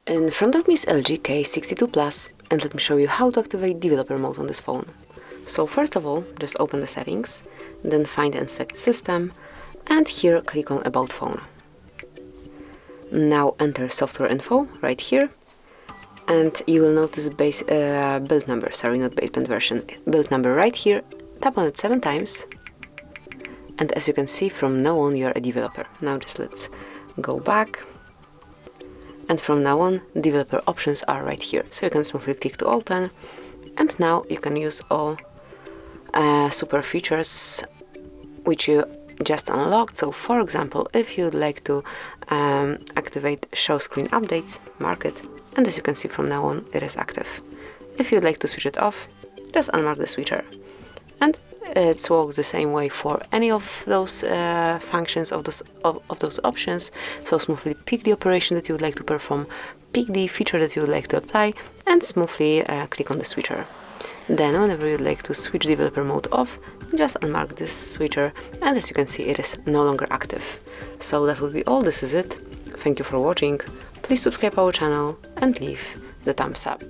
In front of me is LG K62+, and let me show you how to activate developer mode on this phone. So first of all, just open the settings, then find and select System, and here click on About Phone. Now enter software info right here, and you will notice build number, sorry, not baseband version, build number right here. Tap on it 7 times, and as you can see, from now on you are a developer. Now just let's go back. And from now on, developer options are right here. So you can smoothly click to open, and now you can use all super features which you just unlocked. So for example, if you'd like to activate show screen updates, mark it, and as you can see from now on, it is active. If you'd like to switch it off, just unmark the switcher. And it works the same way for any of those functions of those options. So smoothly pick the operation that you would like to perform, pick the feature that you would like to apply, and smoothly click on the switcher. Then whenever you'd like to switch developer mode off, just unmark this switcher, and as you can see, it is no longer active. So that will be all. This is it. Thank you for watching. Please subscribe our channel and leave the thumbs up.